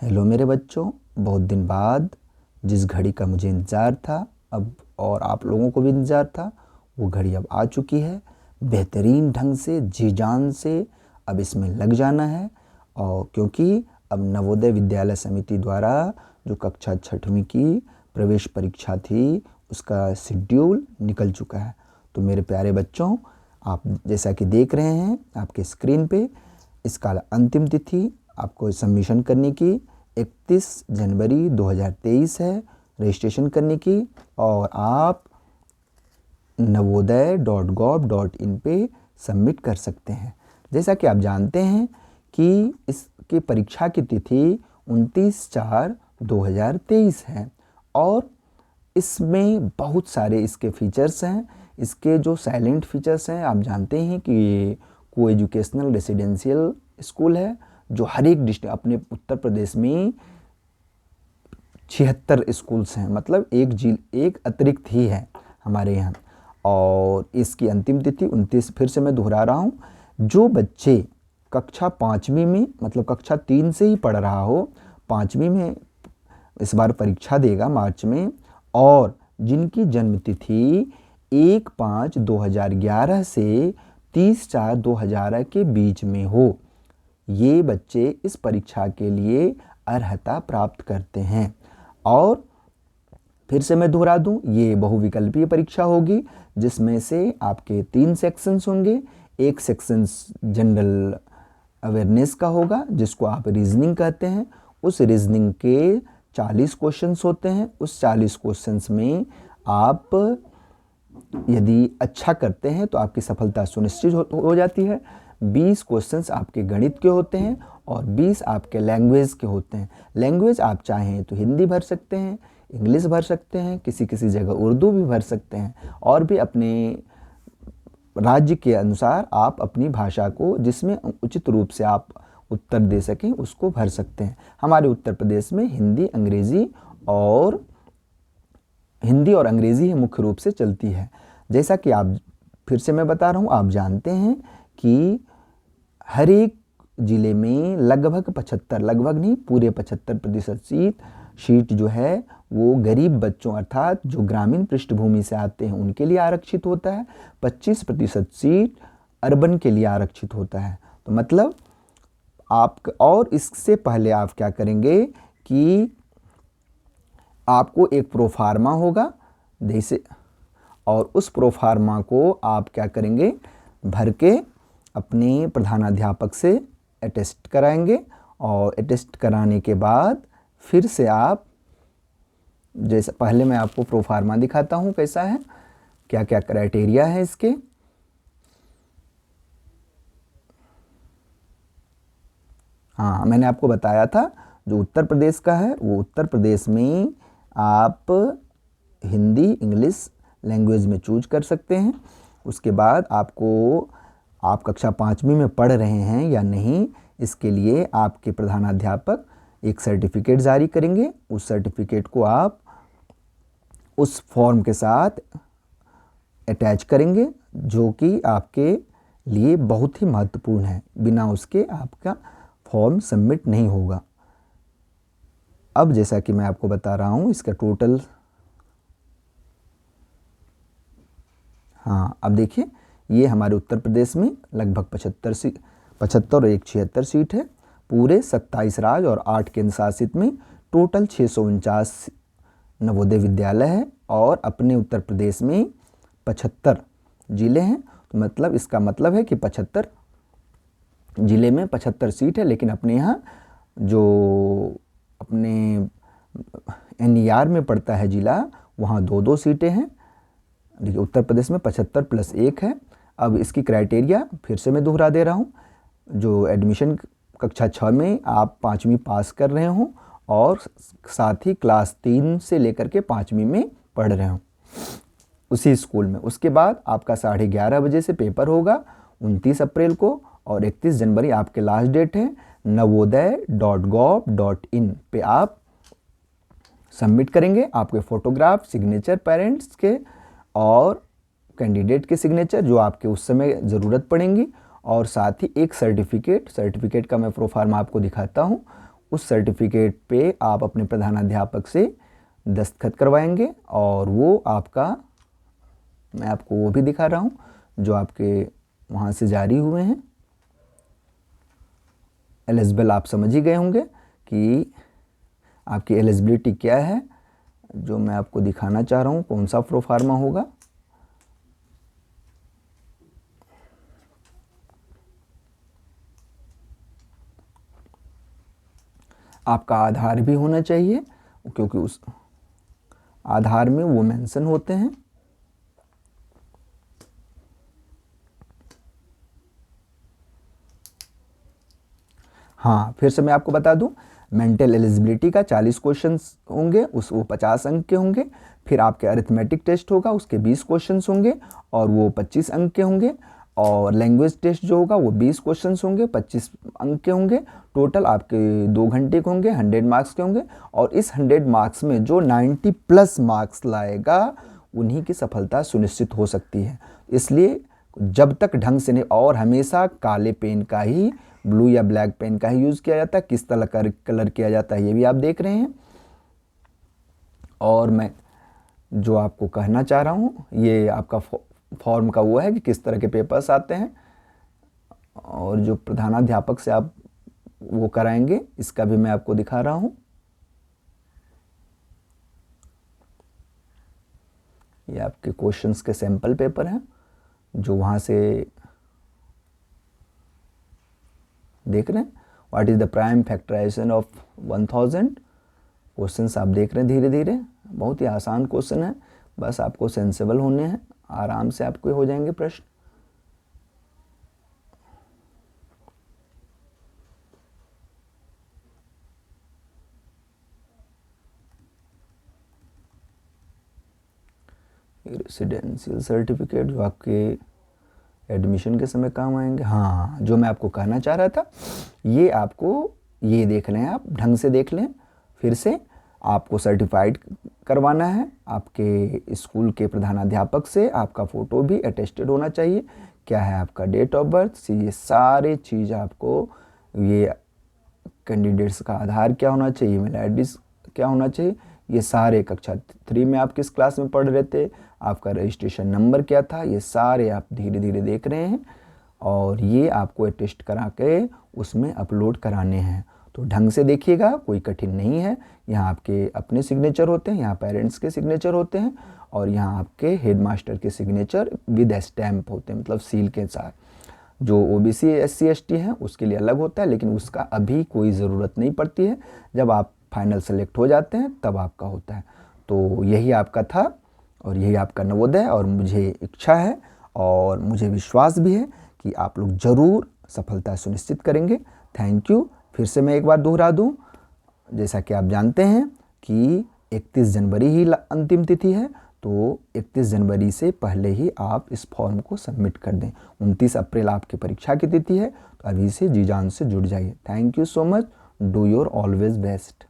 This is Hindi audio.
हेलो मेरे बच्चों, बहुत दिन बाद जिस घड़ी का मुझे इंतज़ार था अब और आप लोगों को भी इंतज़ार था, वो घड़ी अब आ चुकी है। बेहतरीन ढंग से जी जान से अब इसमें लग जाना है। और क्योंकि अब नवोदय विद्यालय समिति द्वारा जो कक्षा 6वीं की प्रवेश परीक्षा थी, उसका शेड्यूल निकल चुका है। तो मेरे प्यारे बच्चों, आप जैसा कि देख रहे हैं आपके स्क्रीन पे, इसका अंतिम तिथि आपको सबमिशन करने की 31 जनवरी 2023 है रजिस्ट्रेशन करने की। और आप navodaya.gov.in पे सबमिट कर सकते हैं। जैसा कि आप जानते हैं कि इसकी परीक्षा की तिथि 29/4/2023 है और इसमें बहुत सारे इसके फीचर्स हैं। इसके जो साइलेंट फीचर्स हैं, आप जानते हैं कि ये को एजुकेशनल रेसिडेंशियल स्कूल है जो हर एक डिस्ट्रिक्ट अपने उत्तर प्रदेश में 76 स्कूल्स हैं, मतलब एक अतिरिक्त ही है हमारे यहाँ। और इसकी अंतिम तिथि 29, फिर से मैं दोहरा रहा हूँ, जो बच्चे कक्षा 5वीं में, मतलब कक्षा 3 से ही पढ़ रहा हो, 5वीं में इस बार परीक्षा देगा मार्च में, और जिनकी जन्म तिथि 1/5/2011 से 30/4/2011 के बीच में हो, ये बच्चे इस परीक्षा के लिए अर्हता प्राप्त करते हैं। और फिर से मैं दोहरा दूं, ये बहुविकल्पीय परीक्षा होगी जिसमें से आपके 3 सेक्शंस होंगे। एक सेक्शन जनरल अवेयरनेस का होगा जिसको आप रीजनिंग कहते हैं। उस रीजनिंग के 40 क्वेश्चंस होते हैं। उस 40 क्वेश्चंस में आप यदि अच्छा करते हैं तो आपकी सफलता सुनिश्चित हो जाती है। 20 क्वेश्चंस आपके गणित के होते हैं और 20 आपके लैंग्वेज के होते हैं। लैंग्वेज आप चाहें तो हिंदी भर सकते हैं, इंग्लिश भर सकते हैं, किसी किसी जगह उर्दू भी भर सकते हैं, और भी अपने राज्य के अनुसार आप अपनी भाषा को जिसमें उचित रूप से आप उत्तर दे सकें उसको भर सकते हैं। हमारे उत्तर प्रदेश में हिंदी और अंग्रेज़ी ही मुख्य रूप से चलती है। जैसा कि आप, फिर से मैं बता रहा हूँ, आप जानते हैं कि हर एक ज़िले में लगभग 75, लगभग नहीं पूरे 75% सीट जो है वो गरीब बच्चों अर्थात जो ग्रामीण पृष्ठभूमि से आते हैं उनके लिए आरक्षित होता है। 25% सीट अर्बन के लिए आरक्षित होता है। तो मतलब आप, और इससे पहले आप क्या करेंगे कि आपको एक प्रोफार्मा होगा जैसे, और उस प्रोफार्मा को आप क्या करेंगे, भर के अपने प्रधानाध्यापक से अटेस्ट कराएंगे। और अटेस्ट कराने के बाद फिर से आप, जैसे पहले मैं आपको प्रोफार्मा दिखाता हूँ कैसा है, क्या क्या क्राइटेरिया है इसके। हाँ, मैंने आपको बताया था जो उत्तर प्रदेश का है, वो उत्तर प्रदेश में आप हिंदी इंग्लिश लैंग्वेज में चूज कर सकते हैं। उसके बाद आपको, आप कक्षा 5वीं में पढ़ रहे हैं या नहीं, इसके लिए आपके प्रधानाध्यापक एक सर्टिफिकेट जारी करेंगे। उस सर्टिफिकेट को आप उस फॉर्म के साथ अटैच करेंगे जो कि आपके लिए बहुत ही महत्वपूर्ण है। बिना उसके आपका फॉर्म सबमिट नहीं होगा। अब जैसा कि मैं आपको बता रहा हूँ इसका टोटल, हाँ अब देखिए, ये हमारे उत्तर प्रदेश में लगभग 75 और 76 सीट है। पूरे 27 राज्य और 8 केंद्र शासित में टोटल 649 नवोदय विद्यालय है और अपने उत्तर प्रदेश में 75 जिले हैं। तो मतलब इसका मतलब है कि 75 जिले में 75 सीट है, लेकिन अपने यहाँ जो अपने NER में पड़ता है जिला, वहाँ 2-2 सीटें हैं। देखिए उत्तर प्रदेश में 75 + 1 है। अब इसकी क्राइटेरिया फिर से मैं दोहरा दे रहा हूँ। जो एडमिशन कक्षा 6 में आप 5वीं पास कर रहे हों और साथ ही क्लास 3 से लेकर के 5वीं में पढ़ रहे हों उसी स्कूल में। उसके बाद आपका 11:30 बजे से पेपर होगा 29 अप्रैल को, और 31 जनवरी आपके लास्ट डेट है। navodaya.gov.in पे आप सबमिट करेंगे। आपके फ़ोटोग्राफ, सिग्नेचर पेरेंट्स के और कैंडिडेट के सिग्नेचर जो आपके उस समय ज़रूरत पड़ेंगी, और साथ ही एक सर्टिफिकेट का मैं प्रोफार्मा आपको दिखाता हूँ, उस सर्टिफिकेट पे आप अपने प्रधानाध्यापक से दस्तखत करवाएंगे और वो आपका, मैं आपको वो भी दिखा रहा हूँ जो आपके वहाँ से जारी हुए हैं। एलिजिबल आप समझ ही गए होंगे कि आपकी एलिजिबिलिटी क्या है। जो मैं आपको दिखाना चाह रहा हूँ कौन सा प्रोफार्मा होगा। आपका आधार भी होना चाहिए क्योंकि उस आधार में वो मेंशन होते हैं। हाँ, फिर से मैं आपको बता दूं, मेंटल एलिजिबिलिटी का 40 क्वेश्चंस होंगे, वो 50 अंक के होंगे। फिर आपके अरिथमेटिक टेस्ट होगा, उसके 20 क्वेश्चंस होंगे और वो 25 अंक के होंगे। और लैंग्वेज टेस्ट जो होगा वो 20 क्वेश्चंस होंगे, 25 अंक के होंगे। टोटल आपके 2 घंटे के होंगे, 100 मार्क्स के होंगे। और इस 100 मार्क्स में जो 90 प्लस मार्क्स लाएगा उन्हीं की सफलता सुनिश्चित हो सकती है। इसलिए जब तक ढंग से नहीं, और हमेशा काले पेन का ही, ब्लू या ब्लैक पेन का ही यूज़ किया जाता है। किस तरह का कलर किया जाता है ये भी आप देख रहे हैं। और मैं जो आपको कहना चाह रहा हूँ, ये आपका फॉर्म का वो है कि किस तरह के पेपर्स आते हैं और जो प्रधानाध्यापक से आप वो कराएंगे इसका भी मैं आपको दिखा रहा हूँ। ये आपके क्वेश्चंस के सैंपल पेपर हैं जो वहाँ से देख रहे हैं। What is the prime factorization of 1000। Questions आप देख रहे हैं धीरे धीरे, बहुत ही आसान क्वेश्चन है, बस आपको सेंसेबल होने हैं, आराम से आपको हो जाएंगे प्रश्न। रेसिडेंशियल सर्टिफिकेट जो आपके एडमिशन के समय काम आएंगे। हाँ, जो मैं आपको कहना चाह रहा था, ये आपको ये देख लें, आप ढंग से देख लें। फिर से आपको सर्टिफाइड करवाना है आपके स्कूल के प्रधानाध्यापक से। आपका फ़ोटो भी अटेस्टेड होना चाहिए। क्या है आपका डेट ऑफ बर्थ, ये सारे चीज़ आपको, ये कैंडिडेट्स का आधार क्या होना चाहिए, ईमेल एड्रेस क्या होना चाहिए, ये सारे कक्षा 3 में आप किस क्लास में पढ़ रहे थे, आपका रजिस्ट्रेशन नंबर क्या था, ये सारे आप धीरे धीरे देख रहे हैं। और ये आपको अटेस्ट करा के उसमें अपलोड कराने हैं। तो ढंग से देखिएगा, कोई कठिन नहीं है। यहाँ आपके अपने सिग्नेचर होते हैं, यहाँ पेरेंट्स के सिग्नेचर होते हैं और यहाँ आपके हेडमास्टर के सिग्नेचर विद स्टैम्प होते हैं, मतलब सील के साथ। जो OBC SC ST है उसके लिए अलग होता है, लेकिन उसका अभी कोई ज़रूरत नहीं पड़ती है। जब आप फाइनल सेलेक्ट हो जाते हैं तब आपका होता है। तो यही आपका था और यही आपका नवोदय। और मुझे इच्छा है और मुझे विश्वास भी है कि आप लोग ज़रूर सफलता सुनिश्चित करेंगे। Thank you. फिर से मैं एक बार दोहरा दूं, जैसा कि आप जानते हैं कि 31 जनवरी ही अंतिम तिथि है, तो 31 जनवरी से पहले ही आप इस फॉर्म को सबमिट कर दें। 29 अप्रैल आपकी परीक्षा की तिथि है, तो अभी से जी जान से जुड़ जाइए। Thank you so much. Do your always best.